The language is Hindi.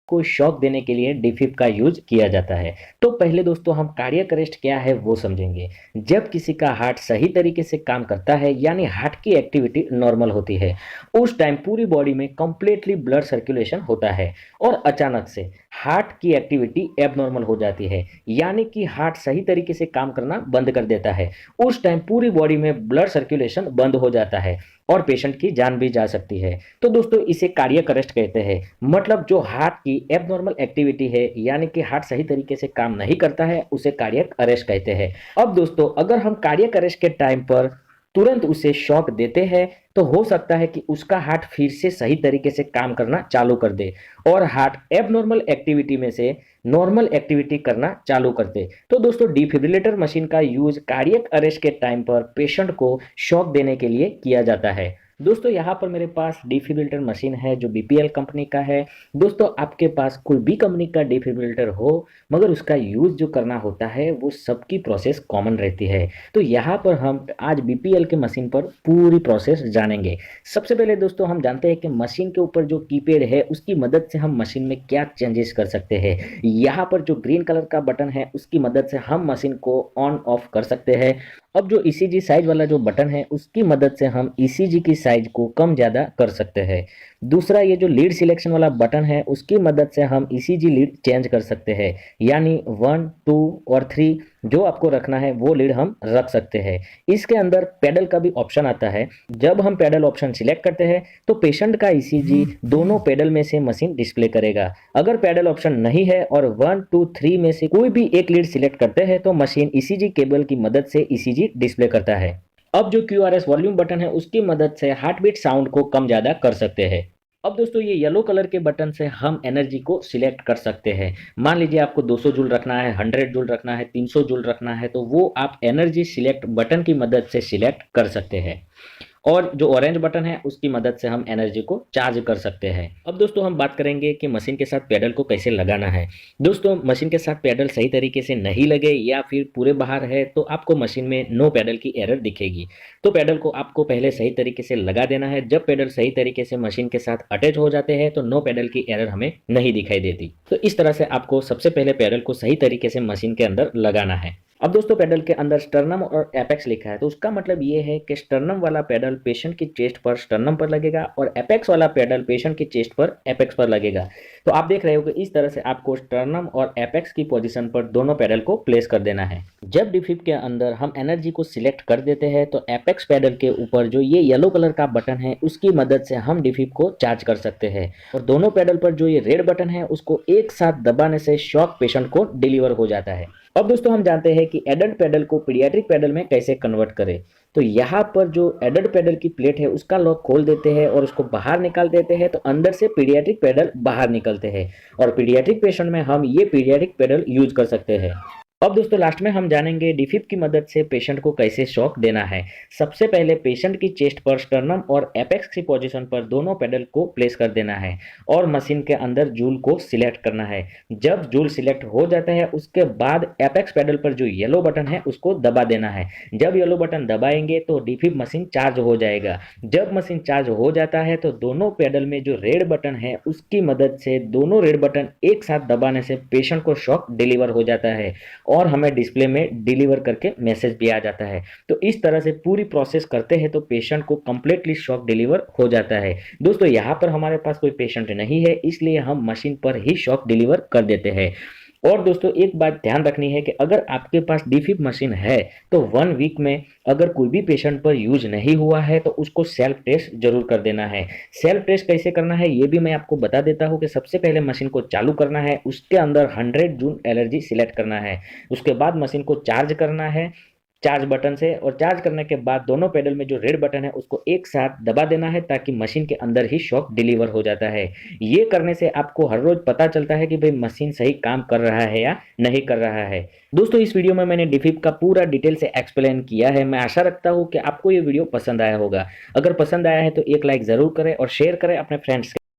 को शॉक देने के लिए डिफिब का यूज किया जाता है। तो पहले दोस्तों हम कार्डियक अरेस्ट क्या है वो समझेंगे। जब किसी का हार्ट सही तरीके से काम करता है यानी हार्ट की एक्टिविटी नॉर्मल होती है, उस टाइम पूरी बॉडी में कंप्लीटली ब्लड सर्कुलेशन होता है और अचानक से हार्ट की एक्टिविटी एबनॉर्मल हो जाती है यानी कि हार्ट सही तरीके से काम करना बंद कर देता है। उस टाइम पूरी बॉडी में ब्लड सर्कुलेशन बंद हो जाता है और पेशेंट की जान भी जा सकती है। तो दोस्तों इसे कार्डियक अरेस्ट कहते हैं। मतलब जो हार्ट की एबनॉर्मल एक्टिविटी है यानी कि हार्ट सही तरीके से काम नहीं करता है उसे कार्डियक अरेस्ट कहते हैं। अब दोस्तों अगर हम कार्डियक अरेस्ट के टाइम पर तुरंत उसे शॉक देते हैं तो हो सकता है कि उसका हार्ट फिर से सही तरीके से काम करना चालू कर दे और हार्ट एबनॉर्मल एक्टिविटी में से नॉर्मल एक्टिविटी करना चालू कर दे। तो दोस्तों डिफिब्रिलेटर मशीन का यूज कार्डियक अरेस्ट के टाइम पर पेशेंट को शॉक देने के लिए किया जाता है। दोस्तों यहाँ पर मेरे पास डिफिब्रिलेटर मशीन है जो बीपीएल कंपनी का है। दोस्तों आपके पास कोई भी कंपनी का डिफिब्रिलेटर हो मगर उसका यूज जो करना होता है वो सबकी प्रोसेस कॉमन रहती है। तो यहाँ पर हम आज बीपीएल के मशीन पर पूरी प्रोसेस जानेंगे। सबसे पहले दोस्तों हम जानते हैं कि मशीन के ऊपर जो कीपैड है उसकी मदद से हम मशीन में क्या चेंजेस कर सकते हैं। यहाँ पर जो ग्रीन कलर का बटन है उसकी मदद से हम मशीन को ऑन ऑफ कर सकते हैं। अब जो ईसीजी साइज वाला जो बटन है उसकी मदद से हम ईसीजी की साइज को कम ज़्यादा कर सकते हैं। दूसरा ये जो लीड सिलेक्शन वाला बटन है उसकी मदद से हम ईसीजी लीड चेंज कर सकते हैं यानी 1, 2 और 3 जो आपको रखना है वो लीड हम रख सकते हैं। इसके अंदर पैडल का भी ऑप्शन आता है। जब हम पैडल ऑप्शन सिलेक्ट करते हैं तो पेशेंट का ईसीजी दोनों पैडल में से मशीन डिस्प्ले करेगा। अगर पैडल ऑप्शन नहीं है और 1, 2, 3 में से कोई भी एक लीड सिलेक्ट करते हैं तो मशीन ईसीजी केबल की मदद से ईसीजी डिस्प्ले करता है। अब जो क्यूआरएस वॉल्यूम बटन है उसकी मदद से हार्ट बीट साउंड को कम ज़्यादा कर सकते हैं। अब दोस्तों ये येलो कलर के बटन से हम एनर्जी को सिलेक्ट कर सकते हैं। मान लीजिए आपको 200 जूल रखना है, 100 जूल रखना है, 300 जूल रखना है, तो वो आप एनर्जी सिलेक्ट बटन की मदद से सिलेक्ट कर सकते हैं। और जो ऑरेंज बटन है उसकी मदद से हम एनर्जी को चार्ज कर सकते हैं। अब दोस्तों हम बात करेंगे कि मशीन के साथ पैडल को कैसे लगाना है। दोस्तों मशीन के साथ पैडल सही तरीके से नहीं लगे या फिर पूरे बाहर है तो आपको मशीन में नो पैडल की एरर दिखेगी। तो पैडल को आपको पहले सही तरीके से लगा देना है। जब पैडल सही तरीके से मशीन के साथ अटैच हो जाते हैं तो नो पैडल की एरर हमें नहीं दिखाई देती। तो इस तरह से आपको सबसे पहले पैडल को सही तरीके से मशीन के अंदर लगाना है। अब दोस्तों पैडल के अंदर स्टर्नम और एपेक्स लिखा है तो उसका मतलब ये है कि स्टर्नम वाला पैडल पेशेंट की चेस्ट पर स्टर्नम पर लगेगा और एपेक्स वाला पैडल पेशेंट की चेस्ट पर एपेक्स पर लगेगा। तो आप देख रहे हो कि इस तरह से आपको स्टर्नम और एपेक्स की पोजीशन पर दोनों पैडल को प्लेस कर देना है। जब डिफिब के अंदर हम एनर्जी को सिलेक्ट कर देते हैं तो एपेक्स पैडल के ऊपर जो ये येलो कलर का बटन है उसकी मदद से हम डिफिब को चार्ज कर सकते हैं और दोनों पैडल पर जो ये रेड बटन है उसको एक साथ दबाने से शॉक पेशेंट को डिलीवर हो जाता है। अब दोस्तों हम जानते हैं कि एडल्ट पैडल को पीडियाट्रिक पैडल में कैसे कन्वर्ट करें। तो यहाँ पर जो एडल्ट पैडल की प्लेट है उसका लॉक खोल देते हैं और उसको बाहर निकाल देते हैं तो अंदर से पीडियाट्रिक पैडल बाहर निकलते हैं और पीडियाट्रिक पेशेंट में हम ये पीडियाट्रिक पैडल यूज कर सकते हैं। अब दोस्तों लास्ट में हम जानेंगे डिफिब की मदद से पेशेंट को कैसे शॉक देना है। सबसे पहले पेशेंट की चेस्ट पर स्टर्नम और एपेक्स की पोजीशन पर दोनों पैडल को प्लेस कर देना है और मशीन के अंदर जूल को सिलेक्ट करना है। जब जूल सिलेक्ट हो जाता है उसके बाद एपेक्स पैडल पर जो येलो बटन है उसको दबा देना है। जब येलो बटन दबाएंगे तो डिफिब मशीन चार्ज हो जाएगा। जब मशीन चार्ज हो जाता है तो दोनों पैडल में जो रेड बटन है उसकी मदद से दोनों रेड बटन एक साथ दबाने से पेशेंट को शॉक डिलीवर हो जाता है और हमें डिस्प्ले में डिलीवर करके मैसेज भी आ जाता है। तो इस तरह से पूरी प्रोसेस करते हैं तो पेशेंट को कंप्लीटली शॉक डिलीवर हो जाता है। दोस्तों यहाँ पर हमारे पास कोई पेशेंट नहीं है इसलिए हम मशीन पर ही शॉक डिलीवर कर देते हैं। और दोस्तों एक बात ध्यान रखनी है कि अगर आपके पास डिफिब मशीन है तो 1 वीक में अगर कोई भी पेशेंट पर यूज नहीं हुआ है तो उसको सेल्फ टेस्ट जरूर कर देना है। सेल्फ टेस्ट कैसे करना है ये भी मैं आपको बता देता हूँ कि सबसे पहले मशीन को चालू करना है, उसके अंदर 100 जूल एनर्जी सिलेक्ट करना है, उसके बाद मशीन को चार्ज करना है चार्ज बटन से और चार्ज करने के बाद दोनों पैडल में जो रेड बटन है उसको एक साथ दबा देना है ताकि मशीन के अंदर ही शॉक डिलीवर हो जाता है। ये करने से आपको हर रोज पता चलता है कि भाई मशीन सही काम कर रहा है या नहीं कर रहा है। दोस्तों इस वीडियो में मैंने डिफिब का पूरा डिटेल से एक्सप्लेन किया है। मैं आशा रखता हूँ कि आपको ये वीडियो पसंद आया होगा। अगर पसंद आया है तो एक लाइक जरूर करें और शेयर करें अपने फ्रेंड्स